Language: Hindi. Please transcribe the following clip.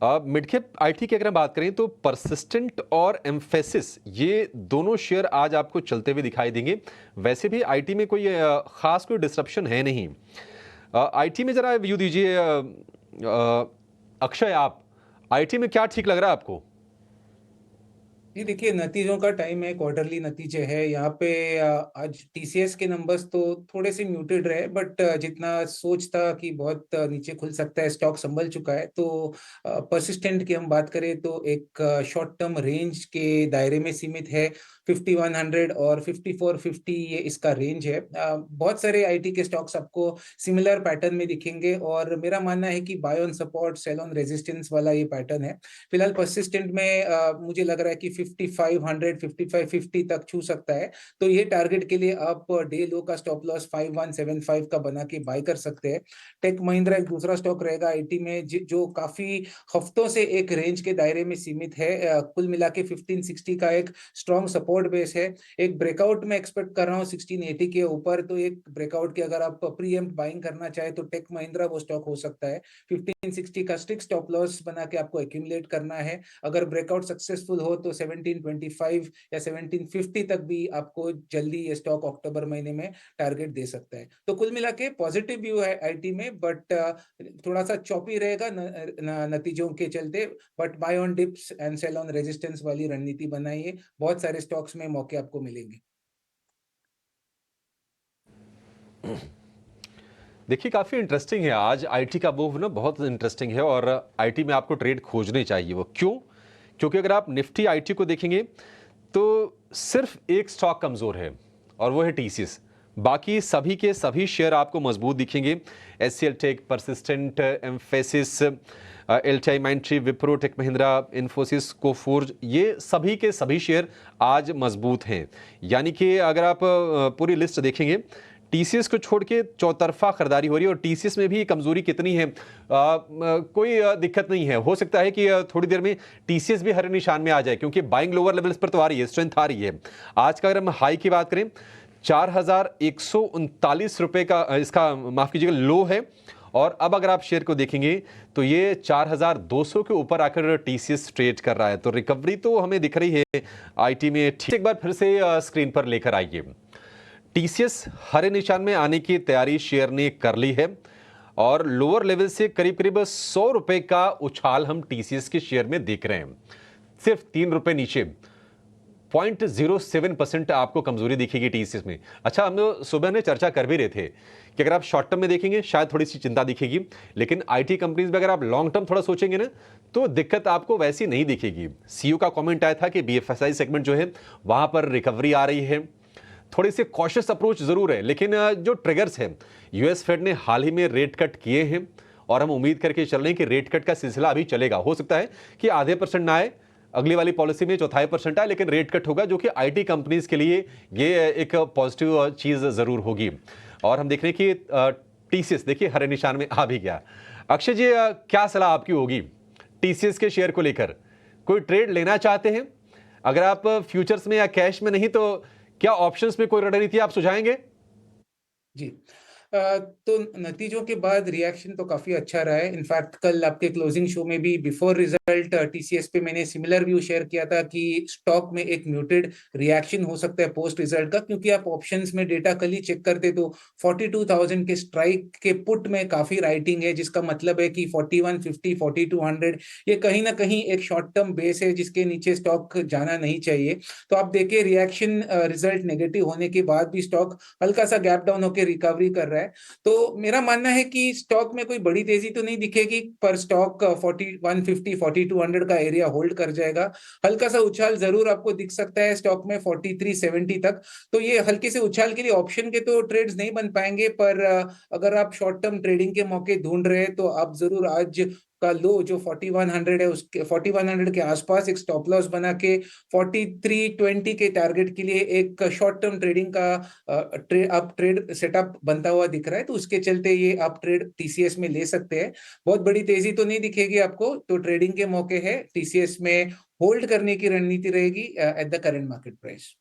मिड कैप आईटी की अगर हम बात करें तो परसिस्टेंट और एम्फेसिस ये दोनों शेयर आज आपको चलते हुए दिखाई देंगे। वैसे भी आईटी में कोई खास कोई डिसरप्शन है नहीं। आईटी में जरा व्यू दीजिए। अक्षय, आप आईटी में क्या ठीक लग रहा है आपको? जी देखिए, नतीजों का टाइम है, क्वार्टरली नतीजे है यहाँ पे। आज टीसीएस के नंबर्स तो थोड़े से म्यूटेड रहे, बट जितना सोच था कि बहुत नीचे खुल सकता है, स्टॉक संभल चुका है। तो परसिस्टेंट की हम बात करें तो एक शॉर्ट टर्म रेंज के दायरे में सीमित है। 5100 और 5450 ये इसका रेंज है। बहुत सारे आईटी के स्टॉक्स आपको सिमिलर पैटर्न में दिखेंगे और मेरा मानना है कि buy on support sell on resistance वाला ये पैटर्न है। फिलहाल परसिस्टेंट में मुझे लग रहा है कि 5500 5550 तक छू सकता है। तो ये टारगेट के लिए आप डे लो का स्टॉप लॉस 5175 का बना के बाय कर सकते हैं। टेक महिंद्रा एक दूसरा स्टॉक रहेगा आईटी में जो काफी हफ्तों से एक रेंज के दायरे में सीमित है। कुल मिला के 1560 का एक स्ट्रॉन्ग सपोर्ट बेस है। एक ब्रेकआउट में एक्सपेक्ट कर रहा हूँ 1680 के ऊपर। तो एक ब्रेकआउट की अगर आप प्रीएम्प्ट बाइंग करना चाहे तो टेक महिंद्रा वो स्टॉक हो सकता है। 1560 का स्ट्रिक्ट स्टॉप लॉस बना के आपको एक्यूमुलेट करना है। अगर ब्रेकआउट सक्सेसफुल हो तो 1725 या 1750 तक भी आपको जल्दी ये स्टॉक अक्टूबर महीने में टारगेट दे सकता है। तो कुल मिला के पॉजिटिव व्यू है आईटी में, बट थोड़ा सा चॉपी रहेगा नतीजों के चलते। But buy on dips and sell on resistance वाली रणनीति बनाइए, बहुत सारे स्टॉक्स में मौके आपको मिलेंगे। देखिए, काफ़ी इंटरेस्टिंग है आज आईटी का मूव ना, बहुत इंटरेस्टिंग है। और आईटी में आपको ट्रेड खोजने चाहिए। वो क्यों? क्योंकि अगर आप निफ्टी आईटी को देखेंगे तो सिर्फ एक स्टॉक कमज़ोर है और वो है टीसीएस। बाकी सभी के सभी शेयर आपको मजबूत दिखेंगे। एचसीएल टेक, परसिस्टेंट, एम्फेसिस, एलटीआई माइंडट्री, विप्रो, टेक महिंद्रा, इन्फोसिस, कोफोर्ज, ये सभी के सभी शेयर आज मजबूत हैं। यानी कि अगर आप पूरी लिस्ट देखेंगे, टीसीएस को छोड़ के चौतरफा खरीदारी हो रही है। और टीसीएस में भी कमजोरी कितनी है, कोई दिक्कत नहीं है। हो सकता है कि थोड़ी देर में टीसीएस भी हरे निशान में आ जाए, क्योंकि बाइंग लोअर लेवल्स पर तो आ रही है, स्ट्रेंथ आ रही है। आज का अगर हम हाई की बात करें, 4139 रुपए का इसका, माफ कीजिएगा, लो है। और अब अगर आप शेयर को देखेंगे तो ये 4200 के ऊपर आकर टीसीएस ट्रेड कर रहा है। तो रिकवरी तो हमें दिख रही है आईटी में। ठीक, एक बार फिर से स्क्रीन पर लेकर आइए। टीसीएस हरे निशान में आने की तैयारी शेयर ने कर ली है और लोअर लेवल से करीब करीब 100 रुपए का उछाल हम टीसीएस के शेयर में देख रहे हैं। सिर्फ 3 रुपए नीचे 0.07% आपको कमजोरी दिखेगी टीसीएस में। अच्छा, हम लोग सुबह ने चर्चा कर भी रहे थे कि अगर आप शॉर्ट टर्म में देखेंगे शायद थोड़ी सी चिंता दिखेगी, लेकिन आईटी कंपनीज में अगर आप लॉन्ग टर्म थोड़ा सोचेंगे ना, तो दिक्कत आपको वैसी नहीं दिखेगी। सीईओ का कमेंट आया था कि बीएफएसआई सेगमेंट जो है वहां पर रिकवरी आ रही है। थोड़ी सी कॉशियस अप्रोच जरूर है, लेकिन जो ट्रिगर्स हैं, यूएस फेड ने हाल ही में रेट कट किए हैं और हम उम्मीद करके चल रहे हैं कि रेट कट का सिलसिला अभी चलेगा। हो सकता है कि आधे % ना आए, अगली वाली पॉलिसी में चौथाई % आए, लेकिन रेट कट होगा, जो कि आईटी कंपनीज के लिए ये एक पॉजिटिव चीज जरूर होगी। और हम देख रहे हैं कि टीसीएस देखिए हरे निशान में आ भी गया। अक्षय जी, क्या सलाह आपकी होगी टीसीएस के शेयर को लेकर? कोई ट्रेड लेना चाहते हैं? अगर आप फ्यूचर्स में या कैश में नहीं, तो क्या ऑप्शंस में कोई रणनीति आप सुझाएंगे? जी। तो नतीजों के बाद रिएक्शन तो काफी अच्छा रहा है। इनफैक्ट कल आपके क्लोजिंग शो में भी बिफोर रिजल्ट टीसीएस पे मैंने सिमिलर व्यू शेयर किया था कि स्टॉक में एक म्यूटेड रिएक्शन हो सकता है पोस्ट रिजल्ट का, क्योंकि आप ऑप्शंस में डेटा कल ही चेक करते तो 42,000 के स्ट्राइक के पुट में काफी राइटिंग है, जिसका मतलब है कि 4150 4200 ये कहीं ना कहीं एक शॉर्ट टर्म बेस है जिसके नीचे स्टॉक जाना नहीं चाहिए। तो आप देखिए रिएक्शन रिजल्ट नेगेटिव होने के बाद भी स्टॉक हल्का सा गैप डाउन होकर रिकवरी कर रहा है। तो मेरा मानना है कि स्टॉक में कोई बड़ी तेजी तो नहीं दिखेगी, पर स्टॉक 4150 4200 का एरिया होल्ड कर जाएगा। हल्का सा उछाल जरूर आपको दिख सकता है स्टॉक में 4370 तक। तो ये हल्के से उछाल के लिए ऑप्शन के तो ट्रेड्स नहीं बन पाएंगे, पर अगर आप शॉर्ट टर्म ट्रेडिंग के मौके ढूंढ रहे हैं तो आप जरूर आज का लो जो 4100 है, उसके 4100 के आसपास एक स्टॉप लॉस बना के 4320 के टारगेट के लिए एक शॉर्ट टर्म ट्रेडिंग का आप ट्रेड सेटअप बनता हुआ दिख रहा है। तो उसके चलते ये आप ट्रेड टीसीएस में ले सकते हैं। बहुत बड़ी तेजी तो नहीं दिखेगी आपको, तो ट्रेडिंग के मौके है टीसीएस में। होल्ड करने की रणनीति रहेगी at the current market price.